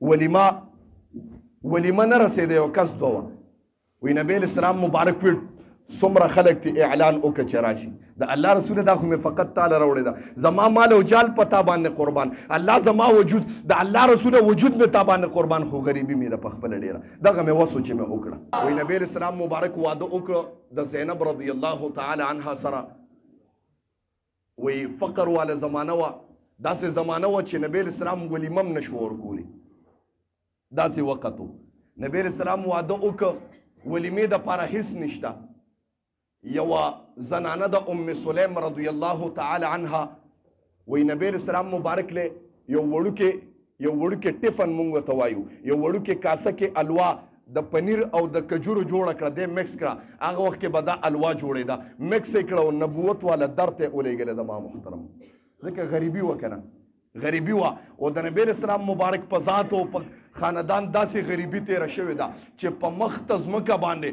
ولیمه نه رسېده یو کس دوه وی نبی اسلام مبارک وي څومره خلک تی اعلان وکړه چې راشي د الله رسول دا خو مې فقط تعالی راوړی ده زما مال او جال پتا باندې قربان الله زما وجود د الله رسول وجود مې تا باندې قربان خو غریبي مې د خپل ډیره دغه مې وسو چې مې وکړه وی نبی اسلام مبارک واده وکړه د زینب رضی الله تعالی عنها سره وی فقر والا زمانه وا داسې زمانه وا چې نبی اسلام ولیمم نشو ورکولی داسې وخت نبی اسلام واده وکړه ولیمې د پاره هیڅ نشته یوه زنانه د ام سلیم رضی الله تعالی عنها وی نبی اسلام مبارک له یو وړوکې ټفن مونږ ته وایو یو وړوکې کاسه کې الوا د پنیر او د کجورو جوړه کړه د مکس کړه هغه وخت کې به دا الوا جوړېده مکس یې کړه او نبوت والا در ته ولېږله د ما محترم ځکه غریبي وه که نه غریبي وه او د نبی اسلام مبارک په ذات او په خاندان داسې غریبي تیره شوې ده چې په مخ ته ځمکه باندې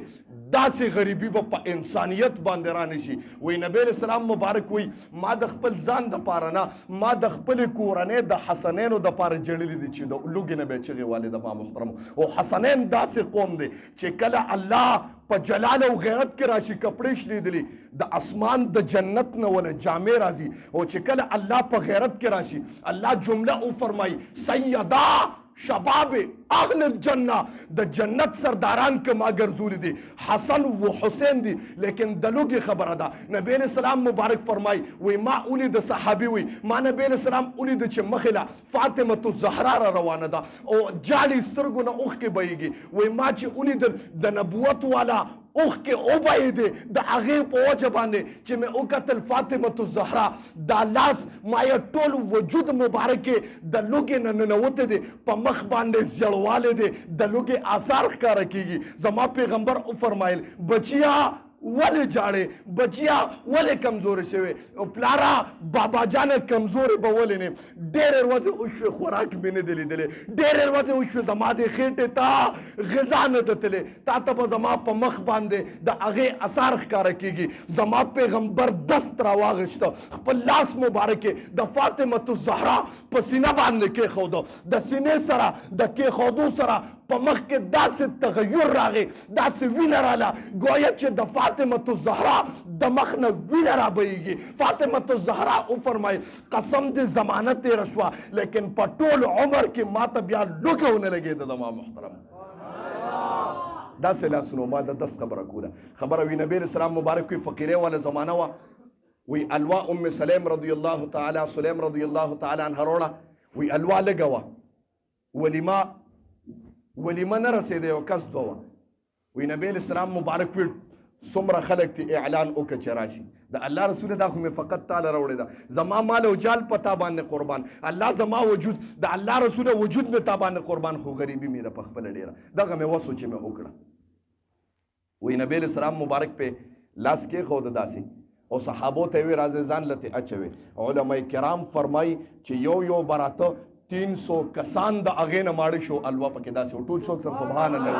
داسې غریبي به په انسانیت باندې رانشي وی نبی اسلام مبارک وی ما د خپل ځان دپاره نه ما د خپلې کورنۍ د حسنینو دپاره جړلي دي چې د لوږې نه به یې چغې والې د ما محترم او حسنین داسې قوم دی چې کله الله په جلال او غیرت کې راشي کپړې شلیدلي د اسمان د جنت نه ولا جامې راځي او چې کله الله په غیرت کې راشي الله جمله او فرمایي سیدا شباب اهل الجنه د جنت سرداران که ما ګرځولي دي حسن و حسین دي لیکن د لوږې خبره ده نبی اسلام مبارک فرمای وی ما ولید صحابي وی ما نبی اسلام ولید چې مخله فاطمه الزهرا را روانه ده او جالي سترګو نه اوښکې بهیږي وی ما چې ولید د نبوت والا اوښکې وبهېدې د هغې په وجه باندې چې مې وکتل فاطمه الزهرا دا لاس ما یې ټول وجود مبارک کې د لوږې نه ننوتی دی په مخ باندې زیړوالی دی د لوږې آثار ښکاره کېږي زما پیغمبر وفرمایل بچیا ولې جاړې بچیا ولې کمزورې شوې او پلاره بابا جانه کمزورې به ولې نه ډېرې ورځې وشوې خوراک مې نه دی لیدلی ډېرې ورځې وشوې زما دې خېټې ته غذا نه ده تللی تا ته به زما په مخ باندې د هغې اثار ښکاره کېږي زما پیغمبر دست راواغېسته خپل لاس مبارک یې د فاطمة الزهرا په سینه باندې کېښوده د سینې سره د کېښودو سره په مخ کې داسې تغیر راغی داسې وینه راله ګویا چې د فاطمة الزهرا د مخ نه وینه رابهیږي فاطمة الزهرا وفرمایل قسم دې زمانه تېره شوه لیکن په ټول عمر کې ما ته بیا لوږه ونه لګېده زما محترم داسې لاسونو ما د دست خبره کوله خبره وي نبی اسلام مبارک وي فقیرې والا زمانه وه وی الوا ام سلیم رضی الله تعالی سلیم رضی الله تعالی عنها روړه وی الوا لږه وه ولیمه نه رسېده یو کس دوه وی نبی اسلام مبارک وي څومره خلک تی اعلان وکړه چې راشي د الله رسول دا خو مې فقط تعالی راوړی ده زما مال او جال پتا باندې قربان الله زما وجود د الله رسول وجود مې تا باندې قربان خو غریبي مې د خپل ډیره دغه مې وسو چې مې وکړه وی نبی اسلام مبارک په لاس کې خود داسې او صحابو ته وی راځي ځان لته اچوي علماء کرام فرمای چې یو براته 300 کسان د هغې نه ماړه شو الوا پکې داسې ټول څوک سره سبحان الله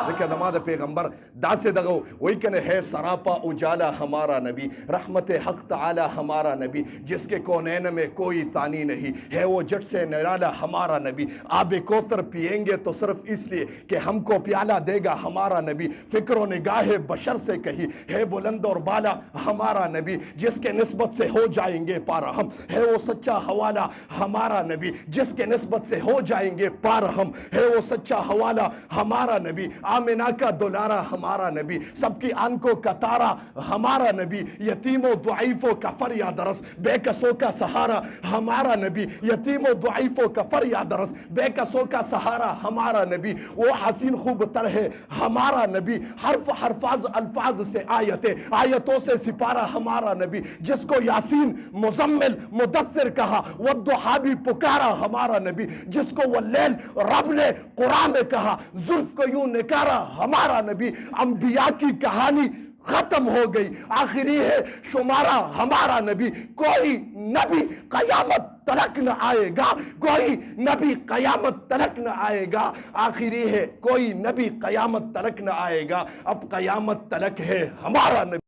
ځکه زما د پیغمبر داسې دغه وایي که نه ہے سراپا اجالا ہمارا نبی رحمت حق تعالی ہمارا نبی جس کے کونین میں کوئی ثانی نہیں ہے وہ جٹ سے نرالا ہمارا نبی آب کوثر پئیں گے تو صرف اس لیے کہ ہم کو پیالہ دے گا ہمارا نبی فکر و نگاہ بشر سے کہی ہے بلند اور بالا ہمارا نبی جس کے نسبت سے ہو جائیں گے پارا ہم ہے وہ سچا حوالہ ہمارا نبی جس کے نسبت سے ہو جائیں گے پار ہم ہے وہ سچا حوالہ ہمارا نبی آمنہ کا دولارہ ہمارا نبی سب کی آنکھوں کا تارا ہمارا نبی یتیم و ضعیفوں کا فریاد رس بے کسوں کا سہارا ہمارا نبی یتیم و ضعیفوں کا فریاد رس بے کسوں کا سہارا ہمارا نبی وہ حسین خوب تر ہے ہمارا نبی حرف الفاظ سے آیتوں سے سپارہ ہمارا نبی جس کو یاسین مزمل مدثر کہا والضحیٰ بھی پکارا ہمارا نبی جس کو واللیل رب نے قرآن میں کہا زلف کو یوں نکارا ہمارا نبی انبیاء کی کہانی ختم ہو گئی آخری ہے شمارا ہمارا نبی کوئی نبی قیامت تلک نہ آئے گا کوئی نبی قیامت تلک نہ آئے گا آخری ہے کوئی نبی قیامت تلک نہ آئے گا اب قیامت تلک ہے ہمارا نبی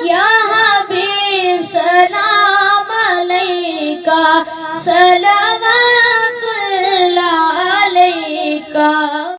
یا حبیب سلام علیکہ سلام